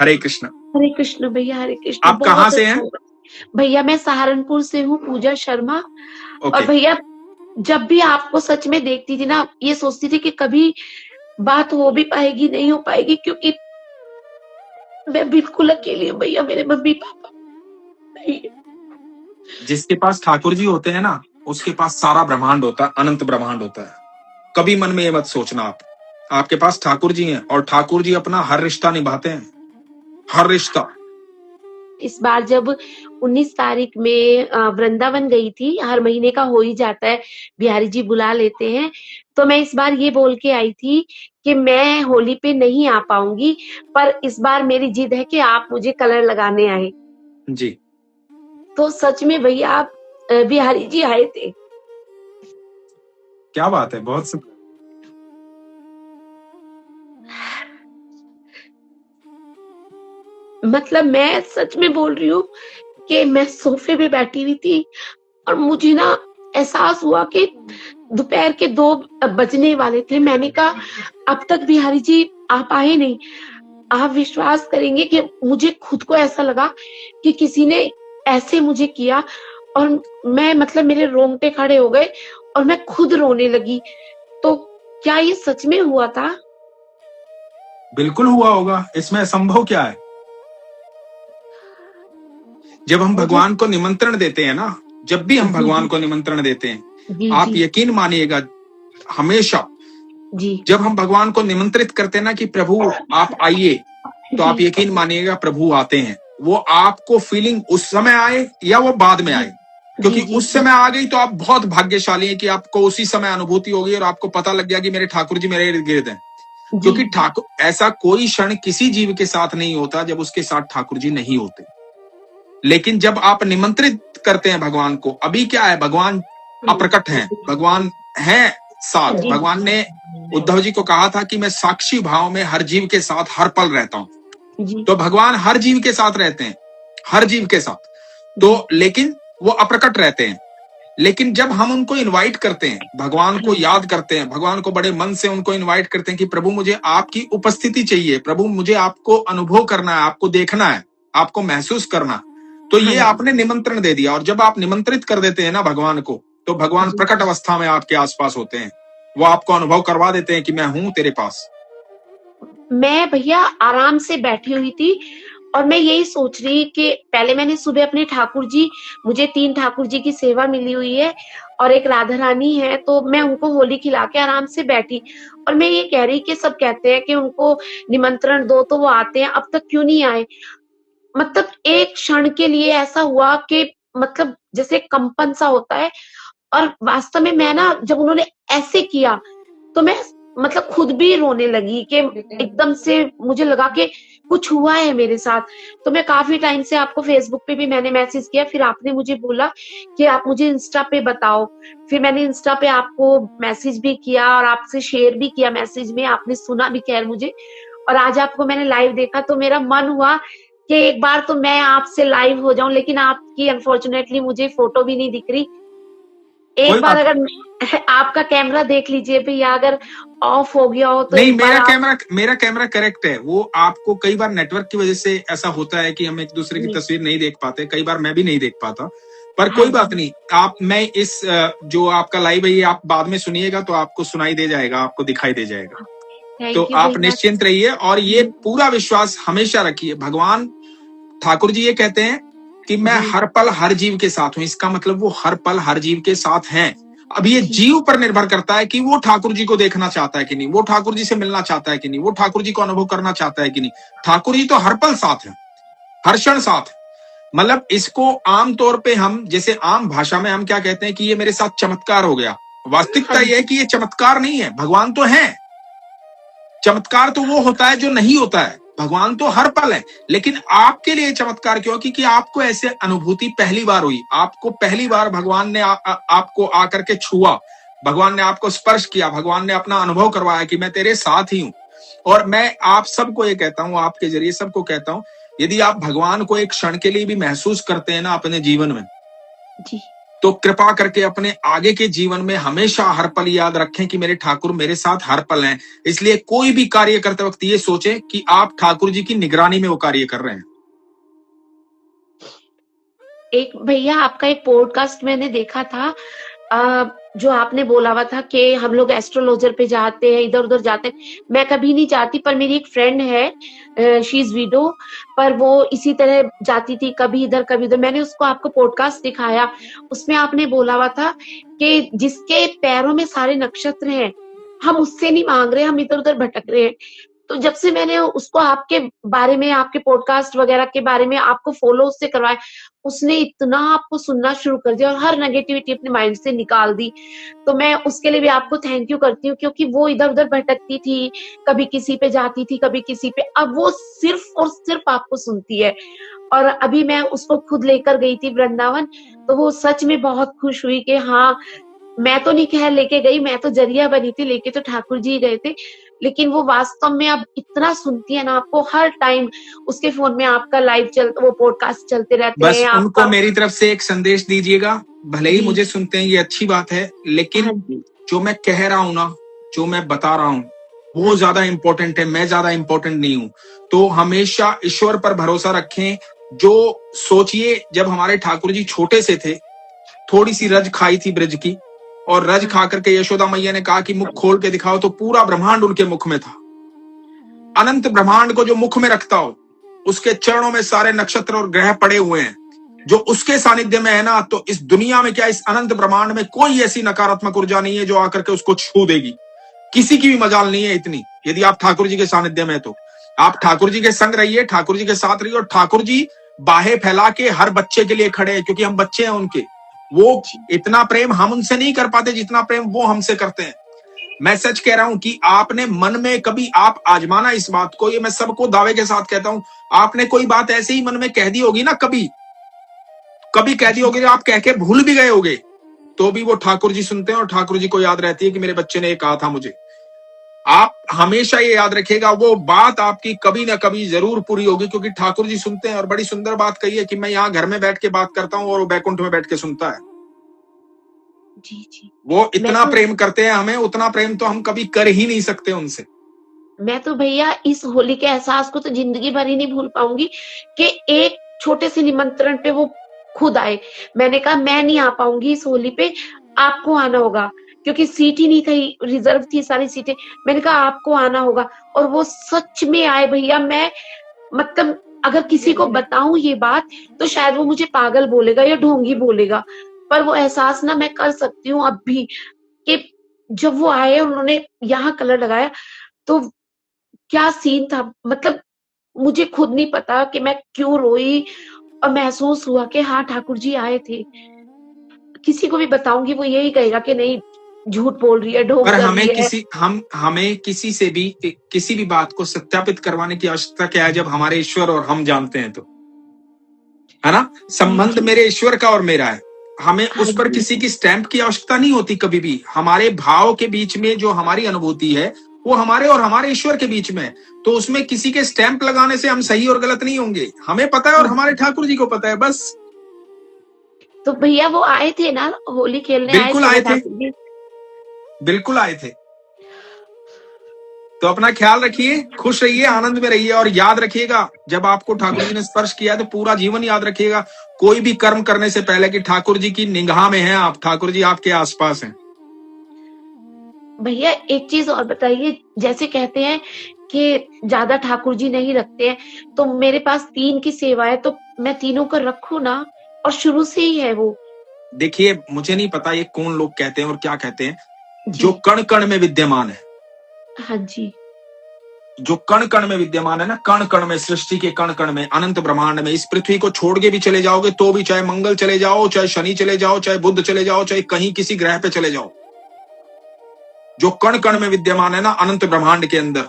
हरे कृष्ण। हरे कृष्ण भैया, हरे कृष्ण। आप कहाँ बहुत से अच्छा हैं? हुआ। भैया मैं सहारनपुर से हूँ, पूजा शर्मा। और ओके। भैया जब भी आपको सच में देखती थी ना, ये सोचती थी कि कभी बात हो भी पाएगी, नहीं हो पाएगी, क्योंकि मैं बिल्कुल अकेली हूँ भैया, मेरे मम्मी पापा नहीं है। जिसके पास ठाकुर जी होते हैं ना, उसके पास सारा ब्रह्मांड होता है, अनंत ब्रह्मांड होता है। कभी मन में ये मत सोचना आप। आपके पास ठाकुर जी हैं और ठाकुर जी अपना हर रिश्ता निभाते हैं, हर रिश्ता। इस बार जब 19 तारीख में वृंदावन गई थी, हर महीने का हो ही जाता है, बिहारी जी बुला लेते हैं, तो मैं इस बार ये बोल के आई थी कि मैं होली पे नहीं आ पाऊंगी, पर इस बार मेरी जिद है कि आप मुझे कलर लगाने आए। जी। तो सच में भैया आप बिहारी जी आए थे। क्या बात है, बहुत सुंदर। मतलब मैं सच में बोल रही हूँ कि मैं सोफे पे बैठी हुई थी और मुझे ना एहसास हुआ कि दोपहर के 2 बजने वाले थे। मैंने कहा अब तक बिहारी जी आप आए नहीं। आप विश्वास करेंगे कि मुझे खुद को ऐसा लगा कि किसी ने ऐसे मुझे किया, और मैं मतलब मेरे रोंगटे खड़े हो गए और मैं खुद रोने लगी। तो क्या ये सच में हुआ था? बिल्कुल हुआ होगा, इसमें असंभव क्या है। जब हम मुझे भगवान को निमंत्रण देते हैं ना, जब भी हम जी भगवान जी को निमंत्रण देते हैं, जी आप जी यकीन मानिएगा, हमेशा जी जब हम भगवान को निमंत्रित करते हैं ना कि प्रभु आप आइए, तो जी आप यकीन मानिएगा प्रभु आते हैं। वो आपको फीलिंग उस समय आए या वो बाद में जी आए, जी क्योंकि जी उस समय आ गई तो आप बहुत भाग्यशाली हैं कि आपको उसी समय अनुभूति होगी और आपको पता लग गया कि मेरे ठाकुर जी मेरे इर्द गिर्द हैं। जी क्योंकि ठाकुर, ऐसा कोई क्षण किसी जीव के साथ नहीं होता जब उसके साथ ठाकुर जी नहीं होते। लेकिन जब आप निमंत्रित करते हैं भगवान को, अभी क्या है, भगवान अप्रकट हैं, भगवान हैं साथ। जी भगवान ने उद्धव जी को कहा था कि मैं साक्षी भाव में हर जीव के साथ हर पल रहता हूं। जी तो भगवान हर जीव के साथ रहते हैं, हर जीव के साथ। तो लेकिन वो अप्रकट रहते हैं। लेकिन जब हम उनको इनवाइट करते हैं, भगवान को याद करते हैं, भगवान को बड़े मन से उनको इनवाइट करते हैं कि प्रभु मुझे आपकी उपस्थिति चाहिए, प्रभु मुझे आपको अनुभव करना है, आपको देखना है, आपको महसूस करना। तो हाँ ये जी आपने निमंत्रण दे दिया। और जब आप निमंत्रित कर देते हैं ना भगवान को, तो भगवान जी। प्रकट अवस्था में आपके आसपास होते हैं। वो आपको अनुभव करवा देते हैं कि मैं हूं तेरे पास। मैं भैया आराम से बैठी हुई थी और मैं यही सोच रही कि पहले मैंने सुबह अपने ठाकुर जी, मुझे 3 ठाकुर जी की सेवा मिली हुई है और एक राधा रानी है, तो मैं उनको होली खिला के आराम से बैठी। और मैं ये कह रही कि सब कहते हैं कि उनको निमंत्रण दो तो वो आते हैं, अब तक क्यों नहीं आए? मतलब एक क्षण के लिए ऐसा हुआ कि मतलब जैसे कंपन सा होता है, और वास्तव में मैं ना जब उन्होंने ऐसे किया तो मैं मतलब खुद भी रोने लगी कि एकदम से मुझे लगा कि कुछ हुआ है मेरे साथ। तो मैं काफी टाइम से आपको फेसबुक पे भी मैंने मैसेज किया, फिर आपने मुझे बोला कि आप मुझे इंस्टा पे बताओ। फिर मैंने इंस्टा पे आपको मैसेज भी किया और आपसे शेयर भी किया मैसेज में, आपने सुना भी खैर मुझे। और आज आपको मैंने लाइव देखा तो मेरा मन हुआ कि एक बार तो मैं आपसे लाइव हो जाऊं, लेकिन आपकी अनफॉर्चुनेटली मुझे फोटो भी नहीं दिख रही। कोई एक बार बात अगर आपका कैमरा देख लीजिए भैया, अगर ऑफ हो गया हो तो नहीं, एक बार आप। मेरा कैमरा करेक्ट है। वो आपको कई बार नेटवर्क की वजह से ऐसा होता है कि हम एक दूसरे की जी तस्वीर नहीं देख पाते, कई बार मैं भी नहीं देख पाता। पर हाँ कोई बात नहीं, आप मैं इस जो आपका लाइव है ये आप बाद में सुनिएगा तो आपको सुनाई दे जाएगा, आपको दिखाई दे जाएगा। तो थैंक यू आप भैया। निश्चिंत रहिए और ये पूरा विश्वास हमेशा रखिए। भगवान ठाकुर जी ये कहते हैं कि मैं जी हर पल हर जीव के साथ हूं। इसका मतलब वो हर पल हर जीव के साथ हैं। अब ये जी जीव पर निर्भर करता है कि वो ठाकुर जी को देखना चाहता है कि नहीं, वो ठाकुर जी से मिलना चाहता है कि नहीं, वो ठाकुर जी को अनुभव करना चाहता है कि नहीं। ठाकुर जी तो हर पल साथ है, हर क्षण साथ है। मतलब इसको आम तौर पे हम जैसे आम भाषा में हम क्या कहते हैं कि ये मेरे साथ चमत्कार हो गया। हाँ वास्तविकता यह है जी कि ये चमत्कार नहीं है, भगवान तो है। चमत्कार तो वो होता है जो नहीं होता है, भगवान तो हर पल है। लेकिन आपके लिए चमत्कार क्यों? क्योंकि आपको ऐसे अनुभूति पहली बार हुई, आपको पहली बार भगवान ने आपको आकर के छुआ, भगवान ने आपको स्पर्श किया, भगवान ने अपना अनुभव करवाया कि मैं तेरे साथ ही हूं। और मैं आप सबको ये कहता हूं, आपके जरिए सबको कहता हूं, यदि आप भगवान को एक क्षण के लिए भी महसूस करते हैं ना अपने जीवन में, जी तो कृपा करके अपने आगे के जीवन में हमेशा हर पल याद रखें कि मेरे ठाकुर मेरे साथ हर पल हैं। इसलिए कोई भी कार्य करते वक्त ये सोचें कि आप ठाकुर जी की निगरानी में वो कार्य कर रहे हैं। एक भैया आपका एक पॉडकास्ट मैंने देखा था, जो आपने बोला हुआ था कि हम लोग एस्ट्रोलॉजर पे जाते हैं, इधर उधर जाते हैं। मैं कभी नहीं जाती, पर मेरी एक फ्रेंड है, शी इज विडो, पर वो इसी तरह जाती थी, कभी इधर कभी उधर। मैंने उसको आपको पॉडकास्ट दिखाया, उसमें आपने बोला हुआ था कि जिसके पैरों में सारे नक्षत्र हैं, हम उससे नहीं मांग रहे, हम इधर उधर भटक रहे हैं। तो जब से मैंने उसको आपके बारे में, आपके पॉडकास्ट वगैरह के बारे में आपको फॉलो उससे करवाया, उसने इतना आपको सुनना शुरू कर दिया और हर नेगेटिविटी अपने माइंड से निकाल दी। तो मैं उसके लिए भी आपको थैंक यू करती हूँ, क्योंकि वो इधर उधर भटकती थी, कभी किसी पे जाती थी, कभी किसी पे, अब वो सिर्फ और सिर्फ आपको सुनती है। और अभी मैं उसको खुद लेकर गई थी वृंदावन, तो वो सच में बहुत खुश हुई कि हाँ, मैं तो नहीं खैर लेके गई, मैं तो जरिया बनी थी, लेके तो ठाकुर जी गए थे, लेकिन वो वास्तव में अब इतना सुनती है ना आपको, हर टाइम उसके फोन में आपका वो पॉडकास्ट चलते रहते बस हैं उनको आपका। मेरी तरफ से एक संदेश दीजिएगा, भले ही जी मुझे सुनते हैं ये अच्छी बात है, लेकिन हाँ जी जो मैं कह रहा हूं ना, जो मैं बता रहा हूं, वो हाँ ज्यादा इंपॉर्टेंट है, मैं ज्यादा इंपॉर्टेंट नहीं हूं। तो हमेशा ईश्वर पर भरोसा रखें। जो सोचिए, जब हमारे ठाकुर जी छोटे से थे, थोड़ी सी रज खाई थी ब्रज की, और रज हाँ खा करके यशोदा मैया ने कहा कि मुख खोल के दिखाओ, तो पूरा ब्रह्मांड उनके मुख में था। अनंत ब्रह्मांड को जो मुख में रखता हो, उसके चरणों में सारे नक्षत्र और ग्रह पड़े हुए हैं, जो उसके सानिध्य में है ना, तो इस दुनिया में क्या, इस अनंत ब्रह्मांड में कोई ऐसी नकारात्मक ऊर्जा नहीं है जो आकर के उसको छू देगी। किसी की भी मजाल नहीं है इतनी। यदि आप ठाकुर जी के सानिध्य में है तो आप ठाकुर जी के संग रहिए, ठाकुर जी के साथ रहिए, और ठाकुर जी बाहें फैला के हर बच्चे के लिए खड़े हैं, क्योंकि हम बच्चे हैं उनके। वो इतना प्रेम हम उनसे नहीं कर पाते जितना प्रेम वो हमसे करते हैं। मैं सच कह रहा हूं कि आपने मन में कभी आप आजमाना इस बात को, ये मैं सबको दावे के साथ कहता हूं, आपने कोई बात ऐसे ही मन में कह दी होगी ना, कभी कभी कह दी होगी, आप कह के भूल भी गए होगे, तो भी वो ठाकुर जी सुनते हैं, और ठाकुर जी को याद रहती है कि मेरे बच्चे ने ये कहा था मुझे। आप हमेशा ये याद रखिएगा, वो बात आपकी कभी ना कभी जरूर पूरी होगी, क्योंकि ठाकुर जी सुनते हैं। और बड़ी सुंदर बात कही है कि मैं यहाँ घर में बैठ के बात करता हूँ और वो बैकुंठ में बैठ के सुनता है। जी जी। वो मैं इतना तो प्रेम करते हैं हमें, उतना प्रेम तो हम कभी कर ही नहीं सकते उनसे। मैं तो भैया इस होली के एहसास को तो जिंदगी भर ही नहीं भूल पाऊंगी कि एक छोटे से निमंत्रण पे वो खुद आए। मैंने कहा मैं नहीं आ पाऊंगी इस होली पे, आपको आना होगा, क्योंकि सीट ही नहीं थी, रिजर्व थी सारी सीटें। मैंने कहा आपको आना होगा, और वो सच में आए भैया। मैं मतलब अगर किसी को बताऊं ये बात, तो शायद वो मुझे पागल बोलेगा या ढोंगी बोलेगा, पर वो एहसास ना मैं कर सकती हूँ अब भी कि जब वो आए, उन्होंने यहाँ कलर लगाया, तो क्या सीन था। मतलब मुझे खुद नहीं पता कि मैं क्यों रोई, और महसूस हुआ कि हाँ ठाकुर जी आए थे। किसी को भी बताऊंगी वो यही कहेगा कि नहीं, झूठ बोल रही है, ढोंग पर कर रही है। हमें किसी से भी किसी भी बात को सत्यापित करवाने की आवश्यकता क्या है, जब हमारे ईश्वर और हम जानते हैं तो, है ना। जी संबंध जी मेरे ईश्वर का और मेरा है, हमें हाँ उस पर जी। किसी की स्टैंप की आवश्यकता नहीं होती कभी भी। हमारे भाव के बीच में जो हमारी अनुभूति है, वो हमारे और हमारे ईश्वर के बीच में है। तो उसमें किसी के स्टैंप लगाने से हम सही और गलत नहीं होंगे। हमें पता है और हमारे ठाकुर जी को पता है, बस। तो भैया वो आए थे ना, होली खेलने आए बिल्कुल थे आए वो थे, ठाकुर जी। बिल्कुल आए थे। तो अपना ख्याल रखिए, खुश रहिए, आनंद में रहिए, और याद रखिएगा, जब आपको ठाकुर जी ने स्पर्श किया तो पूरा जीवन याद रखिएगा, कोई भी कर्म करने से पहले, कि ठाकुर जी की निगाह में हैं आप, ठाकुर जी आपके आसपास हैं। भैया एक चीज और बताइए, जैसे कहते हैं कि ज्यादा ठाकुर जी नहीं रखते हैं, तो मेरे पास 3 की सेवा है, तो मैं तीनों को रखूं ना, और शुरू से ही है वो। देखिए, मुझे नहीं पता ये कौन लोग कहते हैं और क्या कहते हैं, जी जो कण कण में विद्यमान है, हाँ जी जो कण कण में विद्यमान है ना, कण कण में, सृष्टि के कण कण में, अनंत ब्रह्मांड में, इस पृथ्वी को छोड़ के भी चले जाओगे तो भी, चाहे मंगल चले जाओ, चाहे शनि चले जाओ, चाहे बुध चले जाओ, चाहे कहीं किसी ग्रह पे चले जाओ, जो कण कण में विद्यमान है ना अनंत ब्रह्मांड के अंदर,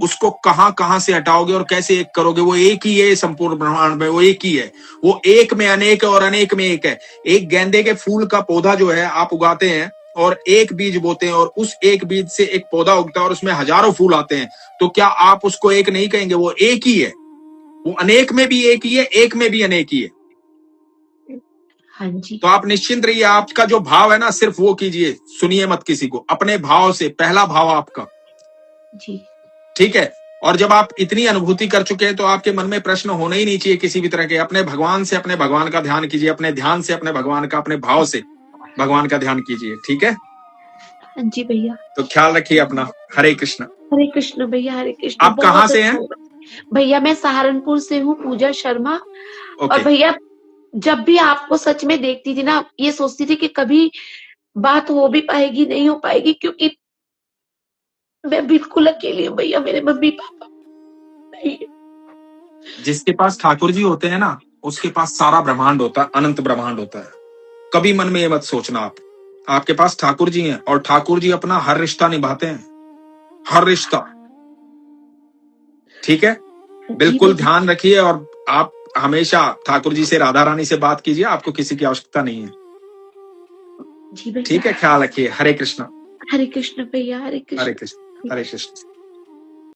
उसको कहां कहां से हटाओगे और कैसे एक करोगे? वो एक ही है संपूर्ण ब्रह्मांड में, वो एक ही है। वो एक में अनेक है और अनेक में एक है। एक गेंदे के फूल का पौधा जो है आप उगाते हैं और एक बीज बोते हैं, और उस एक बीज से एक पौधा उगता है और उसमें हजारों फूल आते हैं, तो क्या आप उसको एक नहीं कहेंगे? वो एक ही है। वो अनेक में भी एक ही है, एक में भी अनेक ही है। हाँ जी। तो आप निश्चिंत रहिए, आपका जो भाव है ना सिर्फ वो कीजिए, सुनिए मत किसी को, अपने भाव से, पहला भाव आपका, जी। ठीक है। और जब आप इतनी अनुभूति कर चुके हैं तो आपके मन में प्रश्न होने ही नहीं चाहिए किसी भी तरह के। अपने भगवान से, अपने भगवान का ध्यान कीजिए, अपने ध्यान से अपने भगवान का, अपने भाव से भगवान का ध्यान कीजिए, ठीक है। हाँ जी भैया। तो ख्याल रखिए अपना। हरे कृष्ण। हरे कृष्ण भैया, हरे कृष्ण। आप कहाँ बहुत से हैं? अच्छा लगा। भैया मैं सहारनपुर से हूँ, पूजा शर्मा। और ओके। भैया जब भी आपको सच में देखती थी ना, ये सोचती थी कि कभी बात हो भी पाएगी, नहीं हो पाएगी, क्योंकि मैं बिल्कुल अकेली हूँ भैया, मेरे मम्मी पापा नहीं है। जिसके पास ठाकुर जी होते हैं ना, उसके पास सारा ब्रह्मांड होता है, अनंत ब्रह्मांड होता है। कभी मन में ये मत सोचना आप, आपके पास ठाकुर जी हैं और ठाकुर जी अपना हर रिश्ता निभाते हैं, हर रिश्ता, ठीक है। जी बिल्कुल भैया। ध्यान रखिए और आप हमेशा ठाकुर जी से, राधा रानी से बात कीजिए, आपको किसी की आवश्यकता नहीं है, जी भैया। ठीक है। ख्याल रखिए। हरे कृष्ण। हरे कृष्ण भैया, हरे हरे कृष्ण। कृष्ण। हरे कृष्ण।